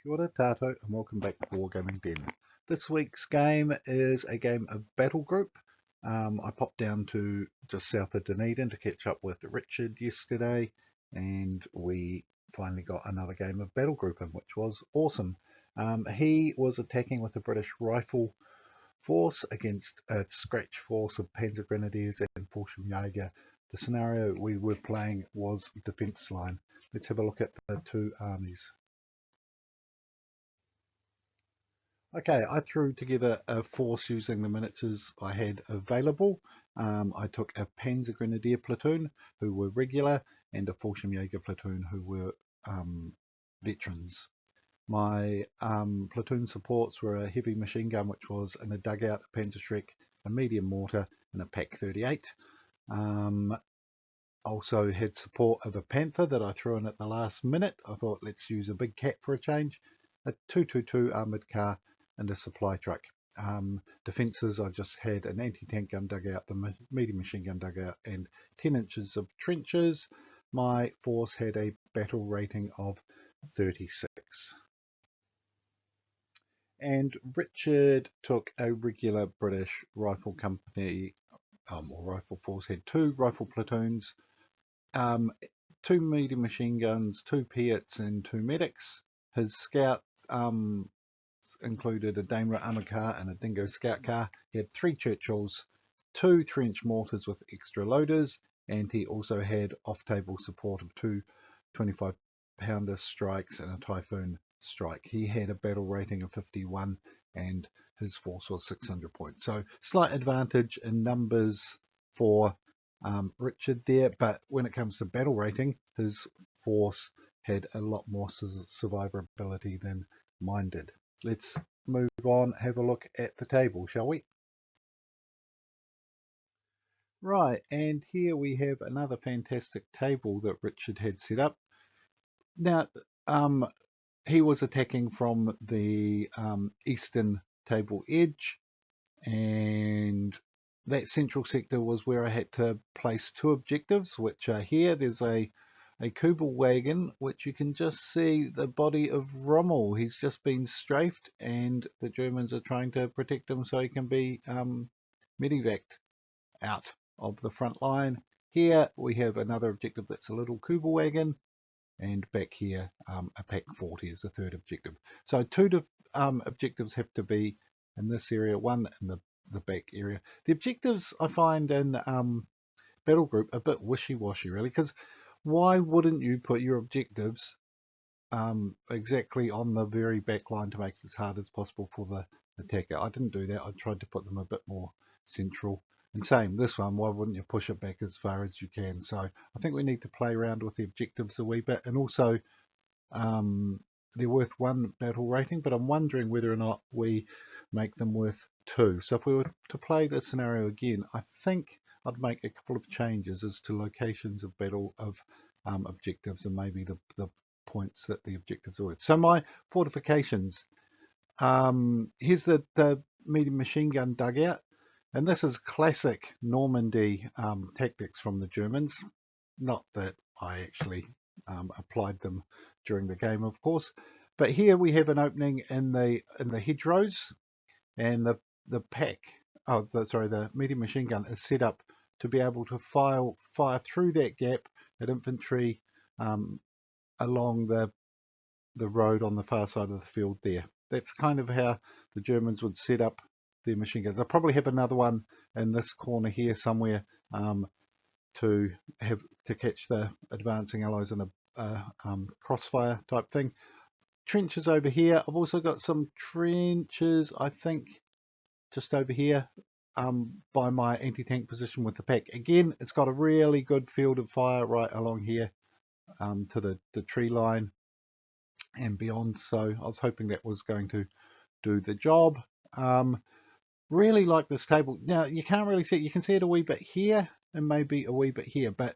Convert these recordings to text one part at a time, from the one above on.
Kia ora tātou and welcome back to Wargaming Den. This week's game is a game of Battlegroup. I popped down to just south of Dunedin to catch up with Richard yesterday, and we finally got another game of Battlegroup in, which was awesome. He was attacking with a British rifle force against a scratch force of Panzer Grenadiers and Fallschrimjaeger. The scenario we were playing was defence line. Let's have a look at the two armies. Okay, I threw together a force using the miniatures I had available. I took a Panzer Grenadier platoon who were regular and a Fallschirmjäger platoon who were veterans. My platoon supports were a heavy machine gun which was in a dugout, a Panzerschreck, a medium mortar and a Pak 38. Also had support of a Panther that I threw in at the last minute. I thought let's use a big cat for a change. A 222 armoured car and a supply truck. Defences, I just had an anti-tank gun dugout, the medium machine gun dugout, and 10 inches of trenches. My force had a battle rating of 36. And Richard took a regular British rifle company, or rifle force, had 2 rifle platoons, 2 medium machine guns, 2 Piats and 2 medics. His scout included a Daimler armoured car and a Dingo scout car. He had 3 Churchills, 2 3-inch mortars with extra loaders, and he also had off-table support of 2 25-pounder strikes and a Typhoon strike. He had a battle rating of 51 and his force was 600 points. So slight advantage in numbers for Richard there, but when it comes to battle rating, his force had a lot more survivability than mine did. Let's move on, have a look at the table, shall we? Right, and here we have another fantastic table that Richard had set up. Now, he was attacking from the eastern table edge, and that central sector was where I had to place 2 objectives, which are here. There's a Kubel wagon, which you can just see the body of Rommel. He's just been strafed, and the Germans are trying to protect him so he can be medevaced out of the front line. Here we have another objective that's a little Kubel wagon, and back here a Pak 40 is the 3rd objective. So 2 objectives have to be in this area, 1 in the back area. The objectives I find in Battlegroup a bit wishy-washy really, because why wouldn't you put your objectives exactly on the very back line to make it as hard as possible for the attacker? I didn't do that. I tried to put them a bit more central. And same, this one, why wouldn't you push it back as far as you can? So I think we need to play around with the objectives a wee bit. And also, they're worth 1 battle rating, but I'm wondering whether or not we make them worth 2. So if we were to play the scenario again, I think I'd make a couple of changes as to locations of battle of objectives and maybe the points that the objectives are worth. So my fortifications, here's the medium machine gun dugout, and this is classic Normandy tactics from the Germans. Not that I actually applied them during the game, of course, but here we have an opening in the hedgerows, and the Pak, the medium machine gun is set up to be able to fire through that gap at infantry along the road on the far side of the field there. That's kind of how the Germans would set up their machine guns. I'll probably have another one in this corner here somewhere to catch the advancing allies in a crossfire type thing. Trenches over here. I've also got some trenches, I think, just over here by my anti-tank position with the Pak. Again, it's got a really good field of fire right along here to the tree line and beyond. So I was hoping that was going to do the job. Really like this table. Now, you can't really see it. You can see it a wee bit here and maybe a wee bit here, but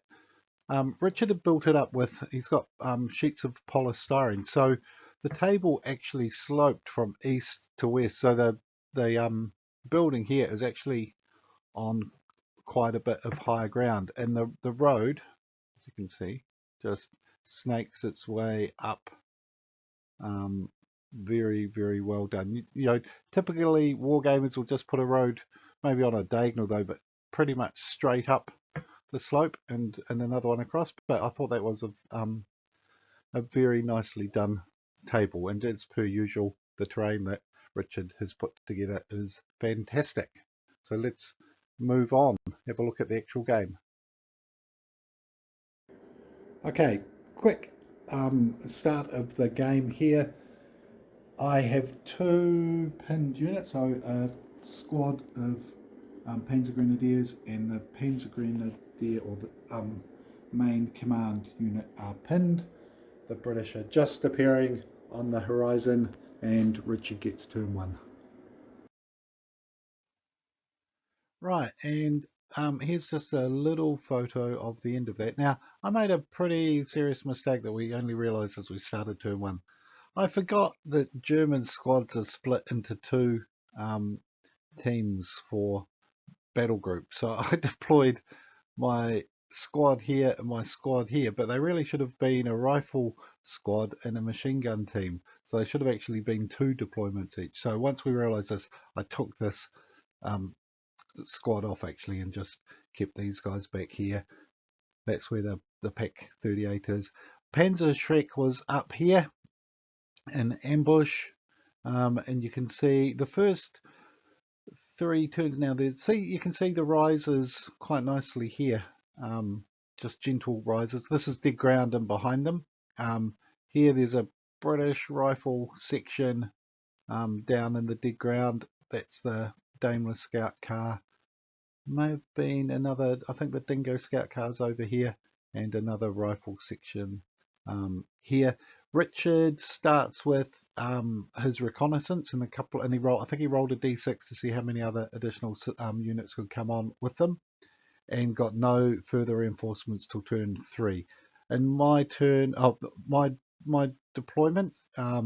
Richard had built it up with, he's got sheets of polystyrene. So the table actually sloped from east to west. So the building here is actually on quite a bit of higher ground, and the road, as you can see, just snakes its way up very, very well done. You know, typically wargamers will just put a road maybe on a diagonal though, but pretty much straight up the slope and another one across. But I thought that was a very nicely done table, and as per usual, the terrain that Richard has put together is fantastic. So let's move on, have a look at the actual game. Okay, quick start of the game here. I have two pinned units, so a squad of Panzer Grenadiers and the Panzer Grenadier or the main command unit are pinned. The British are just appearing on the horizon, and Richard gets turn one. Right, and here's just a little photo of the end of that. Now, I made a pretty serious mistake that we only realised as we started turn one. I forgot that German squads are split into two teams for Battlegroup. So I deployed my squad here and my squad here, but they really should have been a rifle squad and a machine gun team. So they should have actually been two deployments each. So once we realised this, I took this squad off actually and just kept these guys back here. That's where the Pak 38 is. Panzer Shrek was up here in ambush, and you can see the first three turns now. You can see the rises quite nicely here, just gentle rises. This is dead ground and behind them. Here there's a British rifle section down in the dead ground. That's the Daimler Scout car. May have been another, I think the Dingo Scout car's over here, and another rifle section here. Richard starts with his reconnaissance and I think he rolled a d6 to see how many other additional units could come on with them, and got no further reinforcements till turn 3. And my turn, my deployment, I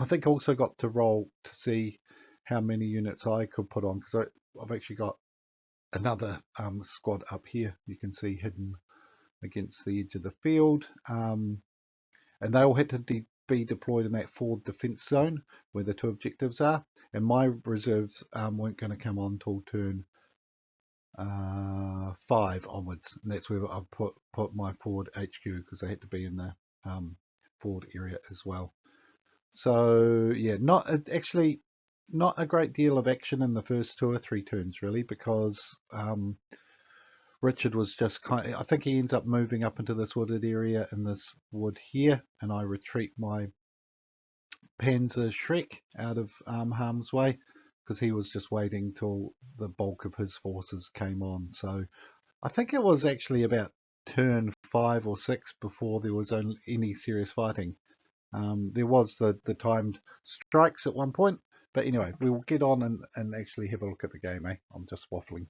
think also got to roll to see how many units I could put on, because I've actually got another squad up here, you can see hidden against the edge of the field, and they all had to be deployed in that forward defence zone where the two objectives are, and my reserves weren't going to come on till turn 5 onwards, and that's where I put my forward HQ, because they had to be in the forward area as well. So yeah, actually not a great deal of action in the first 2 or 3 turns really, because Richard was just I think he ends up moving up into this wooded area in this wood here, and I retreat my Panzer Shrek out of harm's way, because he was just waiting till the bulk of his forces came on. So I think it was actually about turn 5 or 6 before there was any serious fighting. There was the timed strikes at one point, but anyway, we will get on and actually have a look at the game. I'm just waffling.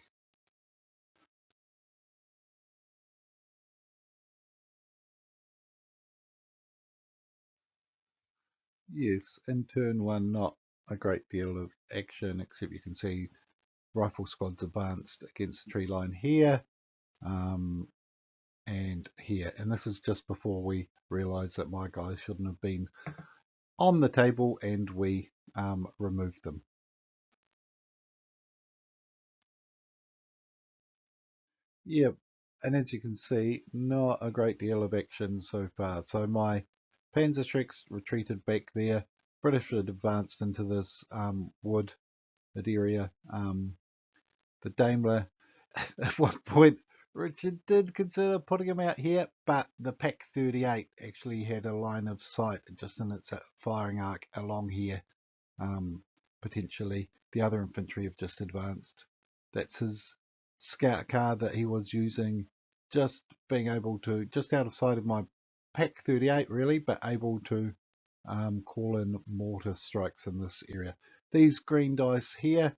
Yes, in turn 1, not a great deal of action, except you can see rifle squads advanced against the tree line here, and here. And this is just before we realised that my guys shouldn't have been on the table, and we removed them. Yep, and as you can see, not a great deal of action so far. So my Panzer Shreks retreated back there. British had advanced into this wood area. The Daimler, at one point, Richard did consider putting him out here, but the Pak 38 actually had a line of sight just in its firing arc along here. Potentially, the other infantry have just advanced. That's his scout car that he was using, just being able to, just out of sight of my Pak 38 really, but able to call in mortar strikes in this area. These green dice here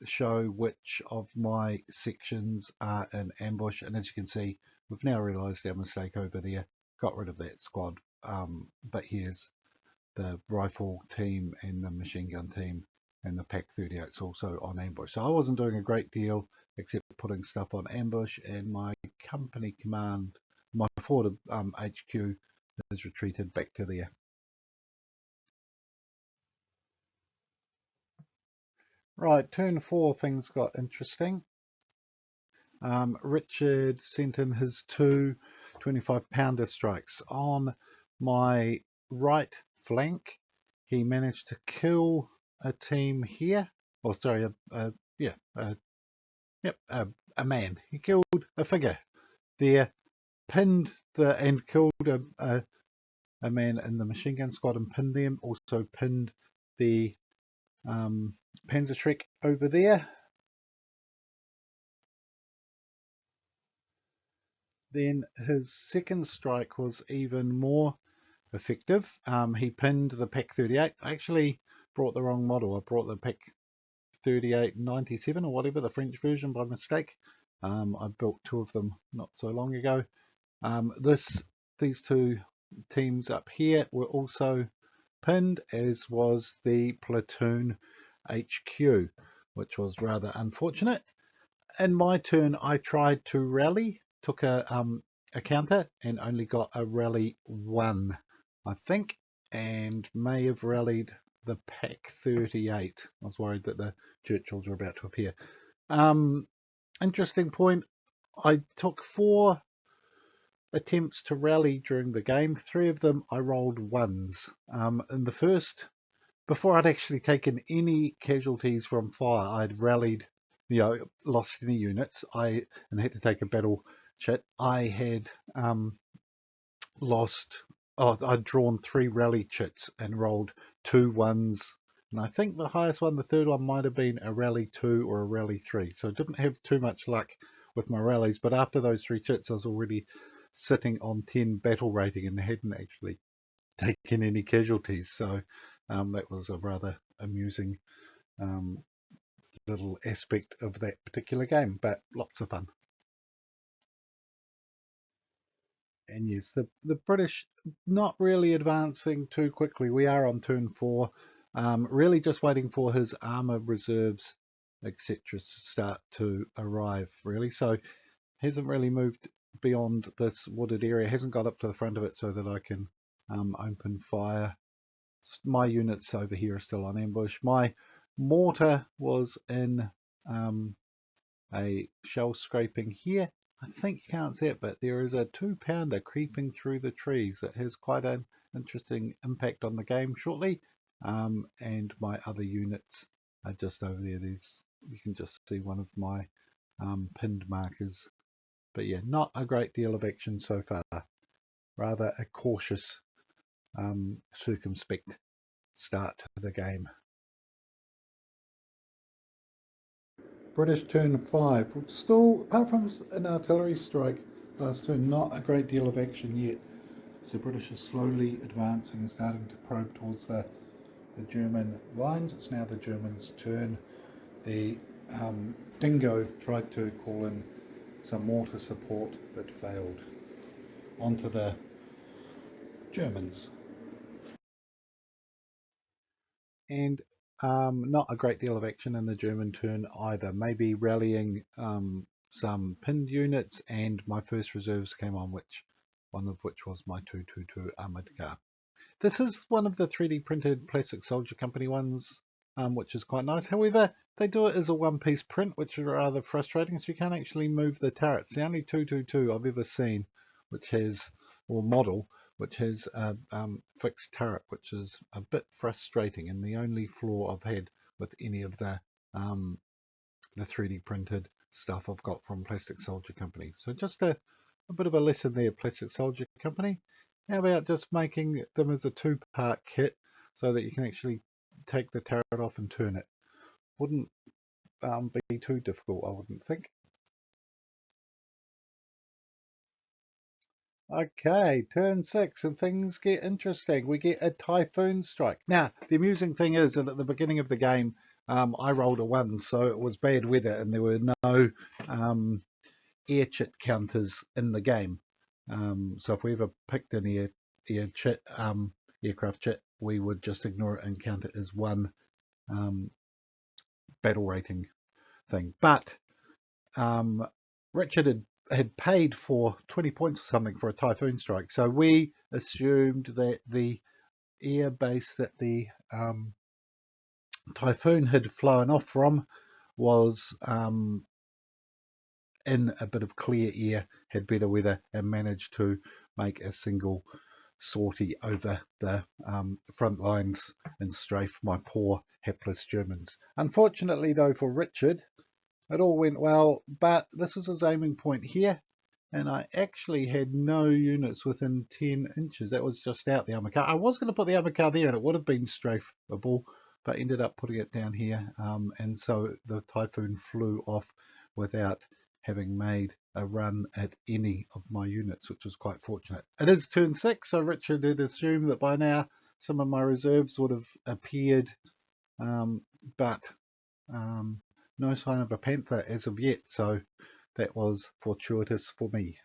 show which of my sections are in ambush, and as you can see, we've now realised our mistake over there, got rid of that squad, but here's the rifle team and the machine gun team, and the Pak 38's also on ambush. So I wasn't doing a great deal except putting stuff on ambush, and my company command, my forward HQ has retreated back to there. Right, turn 4 things got interesting. Richard sent in his two 25-pounder strikes. On my right flank, he managed to kill a team here. Or sorry, yeah, yep, a man. He killed a figure there, pinned and killed a man in the machine gun squad and pinned them. Also pinned the Panzer Shrek over there. Then his second strike was even more effective. He pinned the Pack 38. I actually brought the wrong model. I brought the Pack 3897 or whatever, the French version, by mistake. I built two of them not so long ago. These two teams up here were also pinned, as was the platoon HQ, which was rather unfortunate. In my turn, I tried to rally, took a counter, and only got a rally 1, I think, and may have rallied the Pack 38. I was worried that the Churchills were about to appear. Interesting point. I took 4 attempts to rally during the game. 3 of them I rolled 1s. In the first, before I'd actually taken any casualties from fire, I'd rallied, lost any units. And had to take a battle chit. I had I'd drawn 3 rally chits and rolled 2 1s. And I think the highest one, the third one, might have been a rally 2 or a rally 3. So I didn't have too much luck with my rallies. But after those 3 chits, I was already sitting on 10 battle rating and hadn't actually taken any casualties. So that was a rather amusing little aspect of that particular game, but lots of fun. And yes, the British not really advancing too quickly. We are on turn 4, really just waiting for his armor reserves, etc., to start to arrive, really. So hasn't really moved beyond this wooded area, hasn't got up to the front of it so that I can open fire. My units over here are still on ambush. My mortar was in a shell scraping here. I think you can't see it, but there is a 2-pounder creeping through the trees. It has quite an interesting impact on the game shortly. And my other units are just over there. You can just see one of my pinned markers. But yeah, not a great deal of action so far. Rather a cautious, circumspect start to the game. British turn 5. Still, apart from an artillery strike last turn, not a great deal of action yet. So British are slowly advancing and starting to probe towards the German lines. It's now the Germans' turn. The Dingo tried to call in some mortar support but failed. Onto the Germans. And not a great deal of action in the German turn either. Maybe rallying some pinned units, and my first reserves came on, one of which was my 222 armoured car. This is one of the 3D printed Plastic Soldier Company ones, which is quite nice. However, they do it as a one-piece print, which is rather frustrating, so you can't actually move the turrets. The only 222 I've ever seen, model, which has a fixed turret, which is a bit frustrating, and the only flaw I've had with any of the 3D printed stuff I've got from Plastic Soldier Company. So just a bit of a lesson there, Plastic Soldier Company. How about just making them as a 2-part kit so that you can actually take the turret off and turn it? Wouldn't be too difficult, I wouldn't think. Okay, turn 6 and things get interesting. We get a typhoon strike. Now, the amusing thing is that at the beginning of the game, I rolled a 1, so it was bad weather and there were no air chit counters in the game. So if we ever picked an aircraft chit, we would just ignore it and count it as 1 battle rating thing. But Richard had paid for 20 points or something for a typhoon strike, so we assumed that the air base that the Typhoon had flown off from was in a bit of clear air, had better weather, and managed to make a single sortie over the front lines and strafe my poor hapless Germans. Unfortunately though for Richard, it all went well, but this is his aiming point here, and I actually had no units within 10 inches. That was just out the armor car. I was going to put the armor car there and it would have been strafeable, but ended up putting it down here, and so the Typhoon flew off without having made a run at any of my units, which was quite fortunate. It is turn 6, so Richard had assumed that by now some of my reserves would have appeared, but no sign of a panther as of yet, so that was fortuitous for me.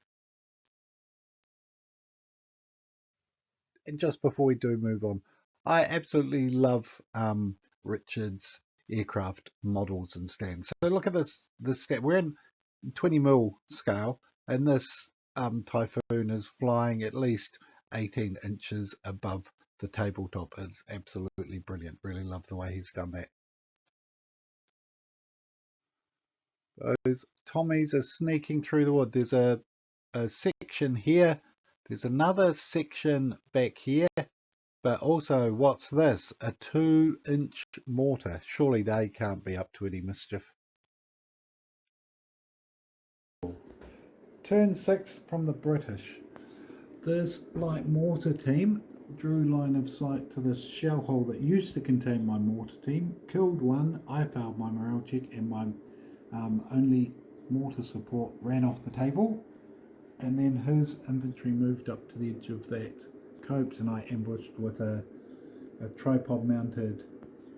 And just before we do move on, I absolutely love Richard's aircraft models and stands. So look at this stand. We're in 20mm scale, and this Typhoon is flying at least 18 inches above the tabletop. It's absolutely brilliant. Really love the way he's done that. Those Tommies are sneaking through the wood. There's a section here. There's another section back here. But also, what's this? A 2-inch mortar. Surely they can't be up to any mischief. Turn 6 from the British. This light mortar team drew line of sight to this shell hole that used to contain my mortar team, killed one, I failed my morale check, and my only mortar support ran off the table, and then his infantry moved up to the edge of that copse, and I ambushed with a tripod mounted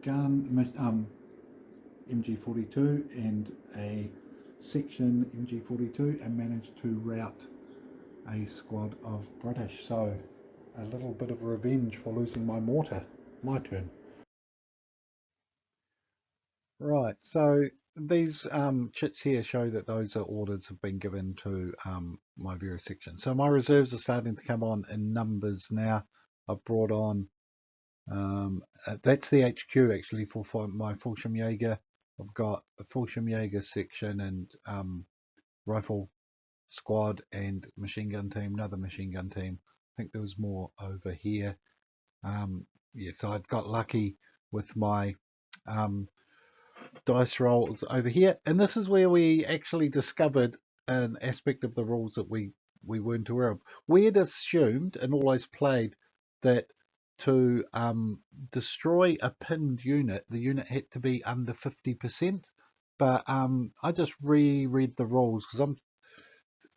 gun, MG42, and a section MG42, and managed to rout a squad of British. So a little bit of revenge for losing my mortar. My turn. Right, so these chits here show that those orders have been given to my various sections. So my reserves are starting to come on in numbers now. I've brought on, that's the HQ actually for my Fallschrimjaeger. I've got a Fallschrimjaeger section and rifle squad and machine gun team, another machine gun team. I think there was more over here. So I got lucky with my dice rolls over here, and this is where we actually discovered an aspect of the rules that we weren't aware of. We had assumed and always played that to destroy a pinned unit, the unit had to be under 50%, but I just reread the rules because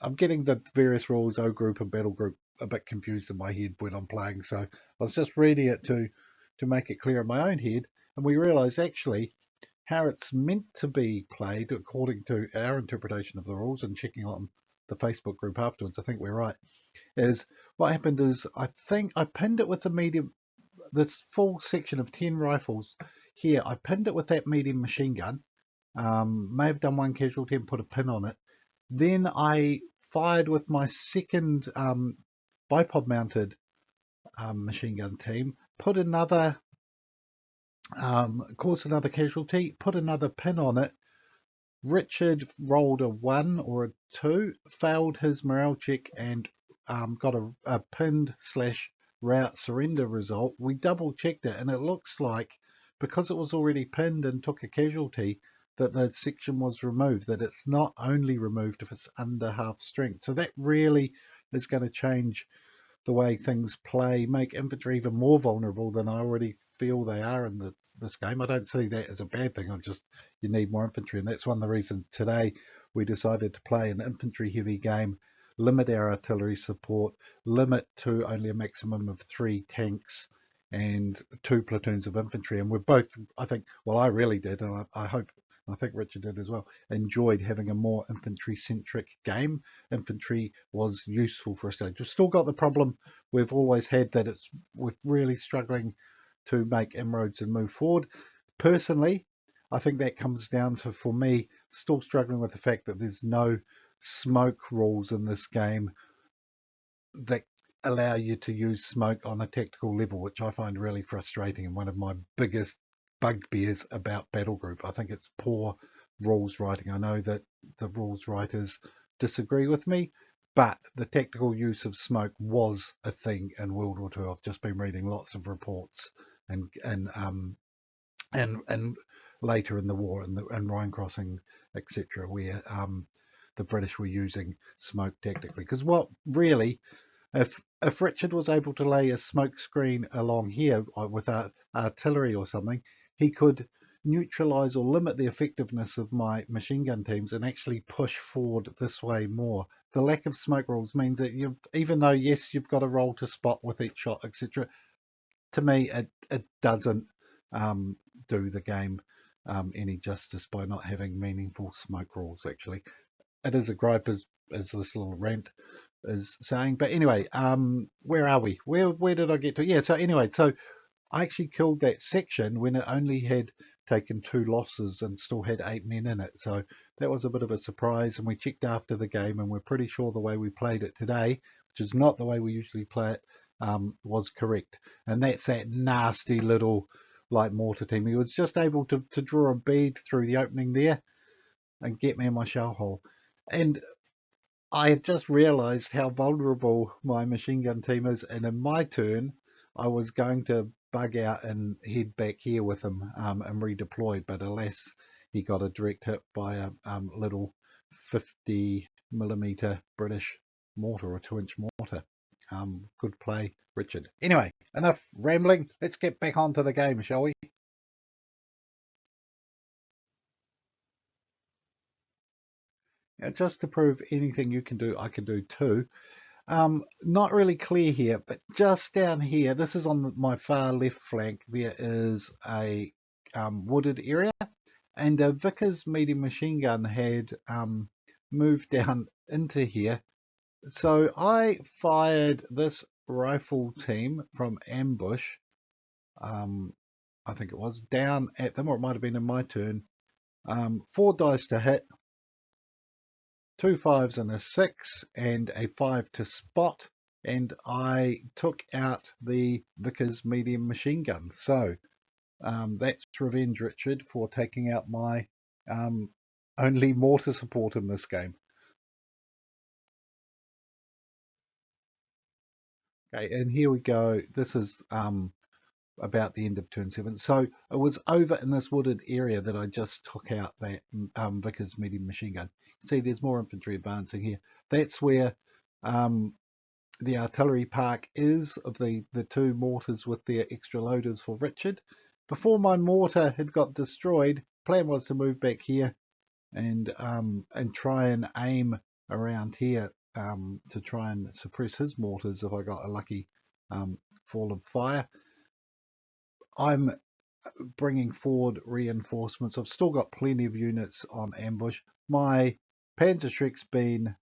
I'm getting the various rules, O group and battle group, a bit confused in my head when I'm playing, so I was just reading it to make it clear in my own head, and we realised actually how it's meant to be played according to our interpretation of the rules, and checking on the Facebook group afterwards, I think we're right, is what happened is I think I pinned it with the medium, this full section of 10 rifles here, I pinned it with that medium machine gun, may have done one casualty and put a pin on it. Then I fired with my second bipod mounted machine gun team, put another caused another casualty, put another pin on it. Richard rolled a 1 or a 2, failed his morale check, and got a pinned / rout surrender result. We double checked it, and it looks like because it was already pinned and took a casualty, that the section was removed, that it's not only removed if it's under half strength. So that really is going to change the way things play, make infantry even more vulnerable than I already feel they are in this game. I don't see that as a bad thing. You need more infantry, and that's one of the reasons today we decided to play an infantry heavy game, limit our artillery support, limit to only a maximum of 3 tanks and 2 platoons of infantry. And we're both, I think, well, I really did, and I hope, I think Richard did as well, enjoyed having a more infantry-centric game. Infantry was useful for us. We've still got the problem we've always had, that we're really struggling to make inroads and move forward. Personally, I think that comes down to, for me, still struggling with the fact that there's no smoke rules in this game that allow you to use smoke on a tactical level, which I find really frustrating and one of my biggest bugbears about Battlegroup. I think it's poor rules writing. I know that the rules writers disagree with me, but the tactical use of smoke was a thing in World War II. I've just been reading lots of reports and later in the war and Rhine crossing, etc., where the British were using smoke tactically. Because what really, if Richard was able to lay a smoke screen along here with artillery or something, he could neutralize or limit the effectiveness of my machine gun teams and actually push forward this way more. The lack of smoke rules means that even though yes, you've got a roll to spot with each shot, etc., to me it doesn't do the game any justice by not having meaningful smoke rules. Actually, it is a gripe, as this little rant is saying. But anyway, where are we? Where did I get to? Yeah. So anyway, so I actually killed that section when it only had taken 2 losses and still had 8 men in it. So that was a bit of a surprise. And we checked after the game, and we're pretty sure the way we played it today, which is not the way we usually play it, was correct. And that's that nasty little light mortar team. He was just able to draw a bead through the opening there and get me in my shell hole. And I had just realised how vulnerable my machine gun team is, and in my turn, I was going to bug out and head back here with him and redeploy, but alas, he got a direct hit by a little 50mm British mortar, or 2-inch mortar. Good play, Richard. Anyway, enough rambling. Let's get back onto the game, shall we? Now, just to prove anything you can do, I can do too. Not really clear here, but just down here, this is on my far left flank, there is a wooded area, and a Vickers medium machine gun had moved down into here. So I fired this rifle team from ambush, I think it was, down at them, or it might have been in my turn. 4 dice to hit, 2 5s and a 6, and a 5 to spot, and I took out the Vickers medium machine gun. So that's revenge, Richard, for taking out my only mortar support in this game. Okay, and here we go. This is about the end of turn 7. So it was over in this wooded area that I just took out that Vickers medium machine gun. You can see there's more infantry advancing here. That's where the artillery park is, of the 2 mortars with their extra loaders for Richard. Before my mortar had got destroyed, plan was to move back here and try and aim around here to try and suppress his mortars if I got a lucky fall of fire. I'm bringing forward reinforcements. I've still got plenty of units on ambush. My Panzerschreck's been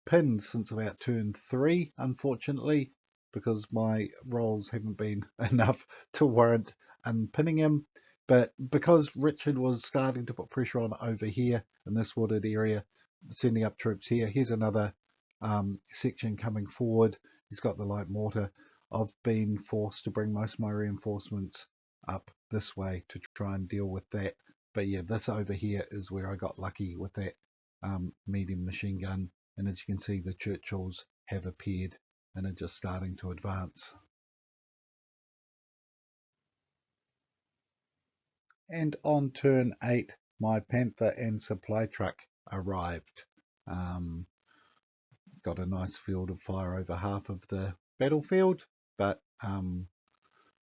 pinned since about turn 3, unfortunately, because my rolls haven't been enough to warrant unpinning him. But because Richard was starting to put pressure on over here in this wooded area, sending up troops here, here's another section coming forward. He's got the light mortar. I've been forced to bring most of my reinforcements up this way to try and deal with that. But yeah, this over here is where I got lucky with that medium machine gun. And as you can see, the Churchills have appeared and are just starting to advance. And on turn 8, my Panther and supply truck arrived. Got a nice field of fire over half of the battlefield, but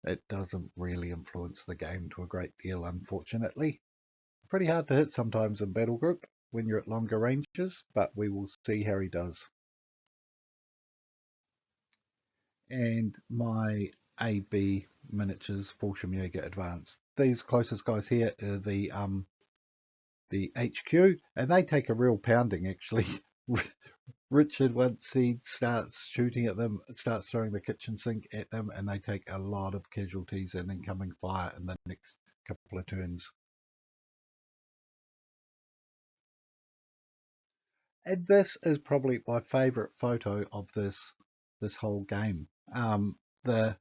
it doesn't really influence the game to a great deal, unfortunately. Pretty hard to hit sometimes in Battlegroup when you're at longer ranges, but we will see how he does. And my AB miniatures Fallschrimjaeger advanced. These closest guys here are the HQ, and they take a real pounding actually. Richard, once he starts shooting at them, starts throwing the kitchen sink at them, and they take a lot of casualties and incoming fire in the next couple of turns. And this is probably my favourite photo of this whole game. The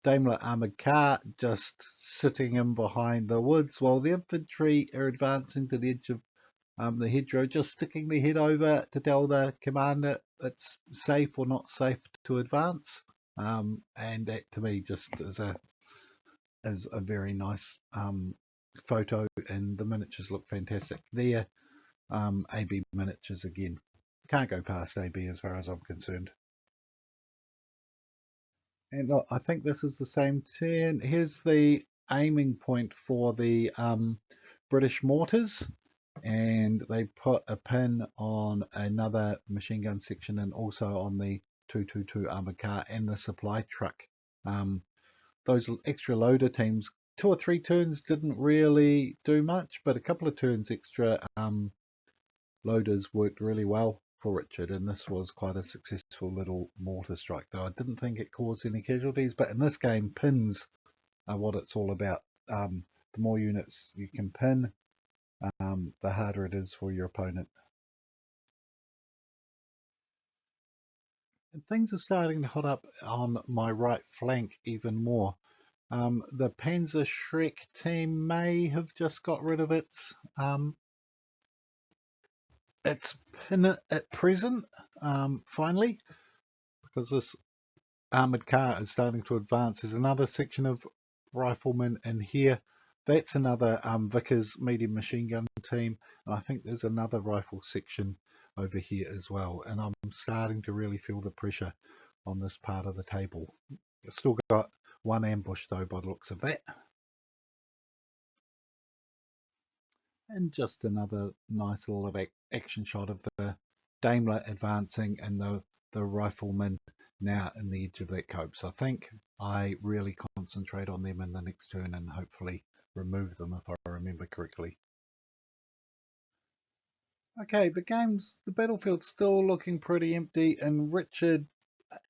Daimler armoured car just sitting in behind the woods while the infantry are advancing to the edge of the hedgerow, just sticking their head over to tell the commander it's safe or not safe to advance. And that to me just is a very nice photo, and the miniatures look fantastic. They're AB miniatures again. Can't go past AB as far as I'm concerned. And look, I think this is the same turn. Here's the aiming point for the British mortars, and they put a pin on another machine gun section and also on the 222 armoured car and the supply truck. Those extra loader teams, 2 or 3 turns didn't really do much, but a couple of turns extra loaders worked really well for Richard, and this was quite a successful little mortar strike, though I didn't think it caused any casualties. But in this game, pins are what it's all about. The more units you can pin, the harder it is for your opponent. And things are starting to hot up on my right flank even more. The Panzer Shrek team may have just got rid of its pin at present, finally, because this armoured car is starting to advance. There's another section of riflemen in here. That's another Vickers medium machine gun team, and I think there's another rifle section over here as well. And I'm starting to really feel the pressure on this part of the table. I've still got one ambush though by the looks of that. And just another nice little action shot of the Daimler advancing and the riflemen now in the edge of that copse. I think I really concentrate on them in the next turn and hopefully remove them if I remember correctly. Okay, the battlefield's still looking pretty empty, and Richard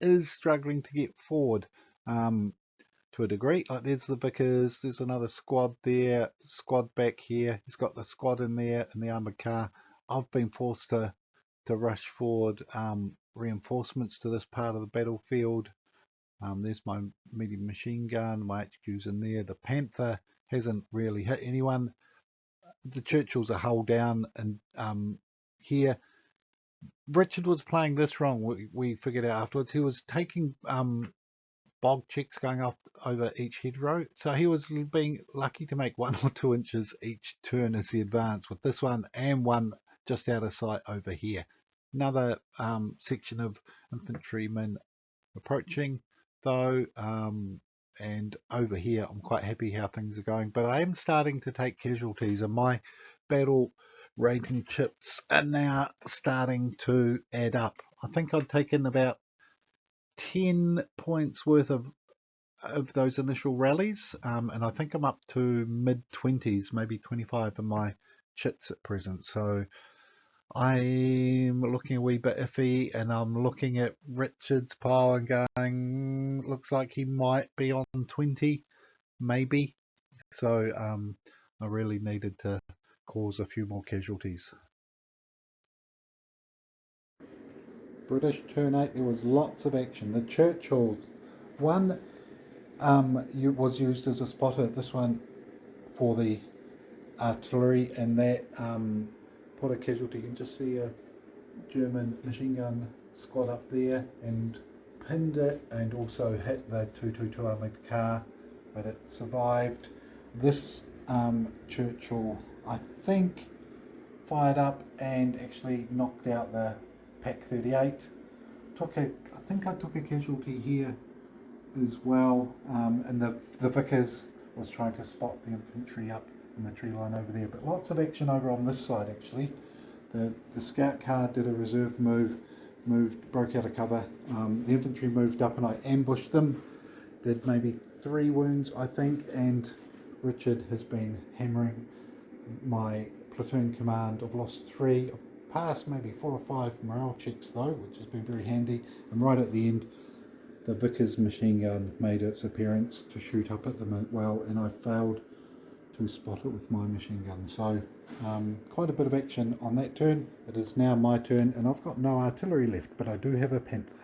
is struggling to get forward to a degree. Like there's the Vickers, there's another squad there, squad back here. He's got the squad in there in the armoured car. I've been forced to rush forward reinforcements to this part of the battlefield. There's my medium machine gun, my HQ's in there. The Panther hasn't really hit anyone. The Churchills are hull down, and here Richard was playing this wrong. We figured out afterwards. He was taking bog checks going off over each hedgerow, so he was being lucky to make 1 or 2 inches each turn as he advanced with this one, and one just out of sight over here. Another section of infantrymen approaching though, and over here I'm quite happy how things are going, but I am starting to take casualties, and my battle rating chips are now starting to add up. I think I've taken about 10 points worth of those initial rallies, and I think I'm up to mid-20s, maybe 25 in my chits at present. So I'm looking a wee bit iffy, and I'm looking at Richard's pile and going, looks like he might be on 20, maybe. So I really needed to cause a few more casualties. British turn 8, there was lots of action. The Churchills, one was used as a spotter. This one for the artillery, and that put a casualty. You can just see a German machine gun squad up there and pinned it, and also hit the 222 armoured car, but it survived. This Churchill, I think, fired up and actually knocked out the Pack 38. I think I took a casualty here as well, and the Vickers was trying to spot the infantry up in the tree line over there, but lots of action over on this side actually. The scout car did a reserve broke out of cover. The infantry moved up and I ambushed them, did maybe 3 wounds I think, and Richard has been hammering my platoon command. I've lost 3. I've passed maybe 4 or 5 morale checks though, which has been very handy, and right at the end the Vickers machine gun made its appearance to shoot up at them well, and I failed to spot it with my machine gun. So quite a bit of action on that turn. It is now my turn, and I've got no artillery left, but I do have a Panther.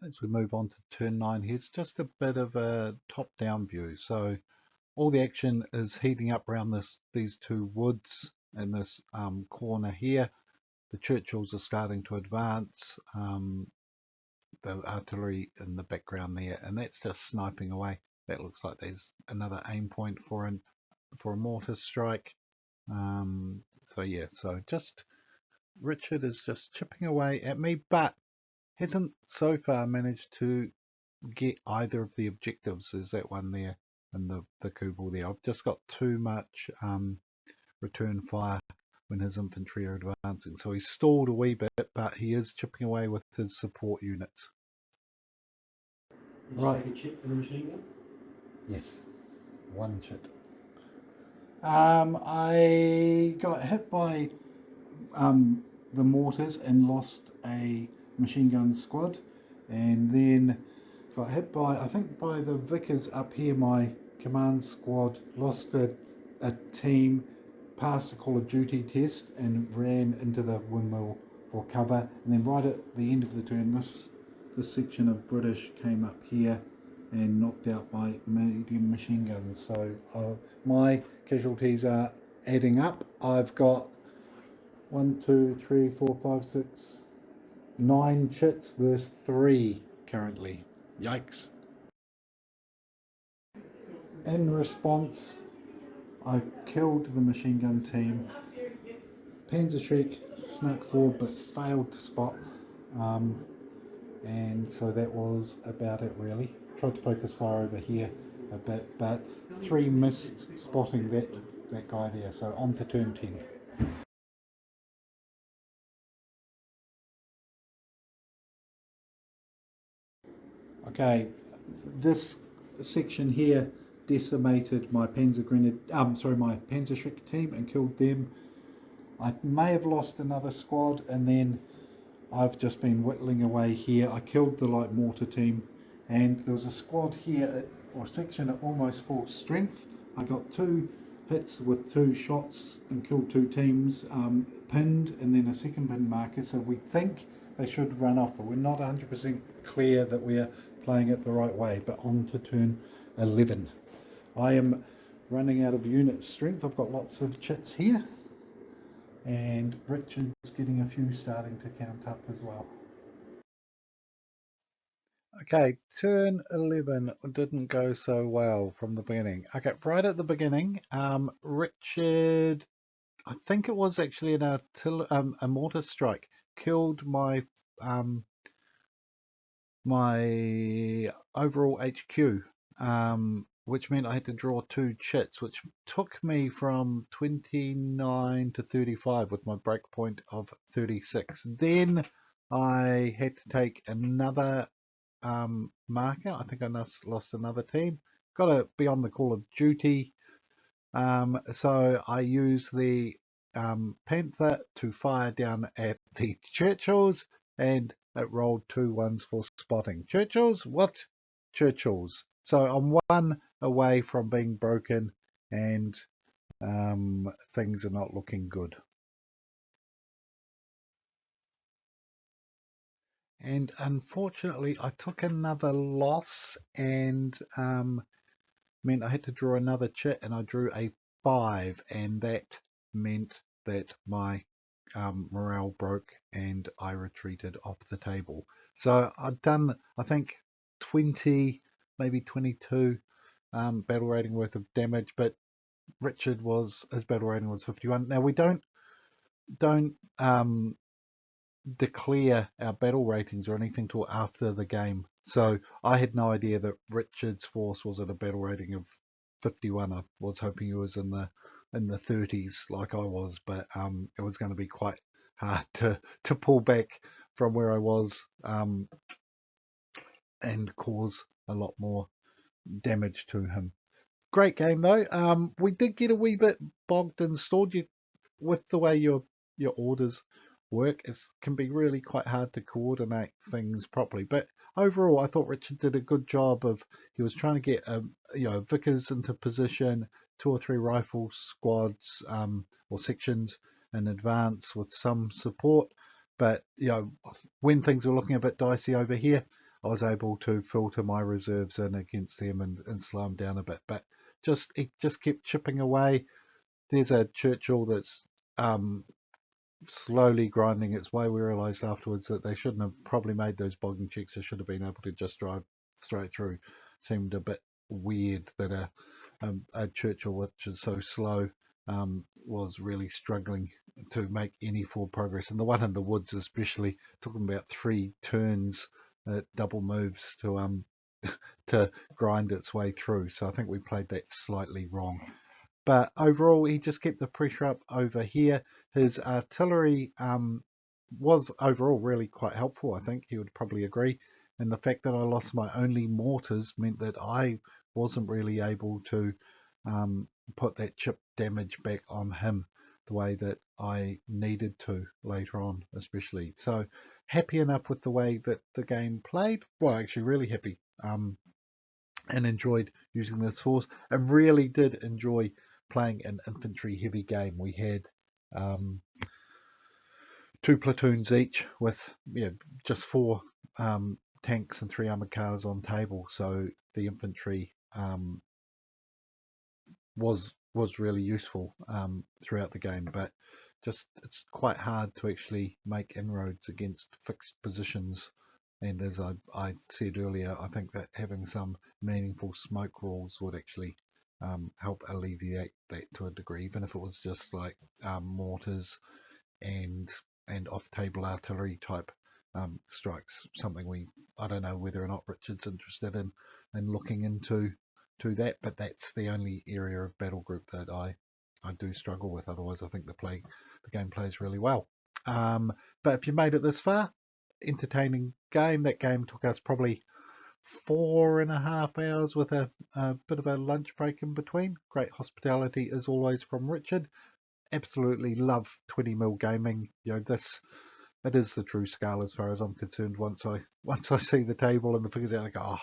as we move on to turn 9, here's just a bit of a top-down view. So all the action is heating up around these two woods in this corner here. The Churchills are starting to advance. The artillery in the background there, and that's just sniping away. That looks like there's another aim point for a mortar strike. So yeah, so just Richard is just chipping away at me, but hasn't so far managed to get either of the objectives. There's that one there and the Kubel there. I've just got too much return fire when his infantry are advancing. So he's stalled a wee bit, but he is chipping away with his support units. Did you take a chip for the machine gun? Yes, one chip. I got hit by the mortars and lost a machine gun squad, and then got hit by, I think, by the Vickers up here. My command squad lost a team, passed the Call of Duty test, and ran into the windmill for cover. And then right at the end of the turn, this section of British came up here and knocked out my medium machine guns. So my casualties are adding up. I've got 1, 2, 3, 4, 5, 6, 9 chits versus 3 currently. Yikes. In response, I killed the machine gun team. Panzer snuck forward but failed to spot. And so that was about it really. Tried to focus fire over here a bit, but 3 missed spotting that guy there. So on to turn 10. Okay, this section here decimated my Panzer team and killed them. I may have lost another squad, and then I've just been whittling away here. I killed the light mortar team, and there was a squad here, or section at almost full strength. I got 2 hits with 2 shots and killed 2 teams, pinned, and then a second pin marker. So we think they should run off, but we're not 100% clear that we're playing it the right way. But on to turn 11. I am running out of unit strength. I've got lots of chits here, and Richard's getting a few starting to count up as well. Okay, turn 11 didn't go so well from the beginning. Okay, right at the beginning, Richard, I think it was actually a mortar strike, killed my my overall HQ, which meant I had to draw 2 chits, which took me from 29 to 35 with my breakpoint of 36. Then I had to take another marker. I think I lost another team. Got to be on the Call of Duty. So I used the Panther to fire down at the Churchills, and it rolled 2 ones for spotting. Churchills? What? Churchills. So I'm 1 away from being broken, and things are not looking good. And unfortunately, I took another loss, and meant I had to draw another chit, and I drew a 5, and that meant that my morale broke and I retreated off the table. So I'd done, I think, 20, maybe 22 battle rating worth of damage, but his battle rating was 51. Now we don't declare our battle ratings or anything till after the game, so I had no idea that Richard's force was at a battle rating of 51. I was hoping he was in the 30s like I was, but it was going to be quite hard to pull back from where I was and cause a lot more damage to him. Great game though. We did get a wee bit bogged and stalled. With the way your orders work, it can be really quite hard to coordinate things properly. But overall, I thought Richard did a good job of. He was trying to get Vickers into position, 2 or 3 rifle squads or sections in advance with some support. But when things were looking a bit dicey over here, I was able to filter my reserves in against them and slow them down a bit. But it just kept chipping away. There's a Churchill that's slowly grinding its way. We realised afterwards that they shouldn't have probably made those bogging checks. They should have been able to just drive straight through. Seemed a bit weird that a Churchill, which is so slow, was really struggling to make any forward progress. And the one in the woods especially took them about 3 turns, double moves to grind its way through. So I think we played that slightly wrong. But overall, he just kept the pressure up over here. His artillery was overall really quite helpful, I think he would probably agree. And the fact that I lost my only mortars meant that I wasn't really able to put that chip damage back on him the way that I needed to later on, especially. So happy enough with the way that the game played. Well, actually really happy. And enjoyed using this force, and really did enjoy playing an infantry heavy game. We had 2 platoons each with just 4 tanks and 3 armored cars on table, so the infantry was really useful throughout the game. But it's quite hard to actually make inroads against fixed positions. And as I said earlier, I think that having some meaningful smoke rules would actually help alleviate that to a degree, even if it was just like mortars and off-table artillery type strikes. Something I don't know whether or not Richard's interested in looking into that, but that's the only area of Battlegroup that I do struggle with. Otherwise, I think the game plays really well. But if you made it this far, entertaining game. That game took us probably 4.5 hours with a bit of a lunch break in between. Great hospitality as always from Richard. Absolutely love 20mm gaming. It is the true scale as far as I'm concerned. Once I see the table and the figures out, I go, oh,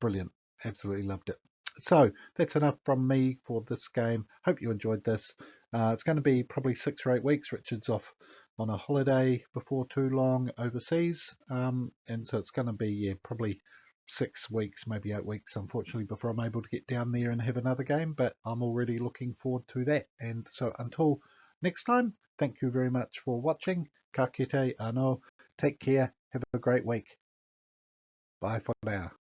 brilliant. Absolutely loved it. So that's enough from me for this game. Hope you enjoyed this. It's going to be probably 6 or 8 weeks. Richard's off on a holiday before too long overseas, and so it's going to be probably 6 weeks, maybe 8 weeks, unfortunately, before I'm able to get down there and have another game. But I'm already looking forward to that. And so until next time, thank you very much for watching. Ka kite anō. Take care. Have a great week. Bye for now.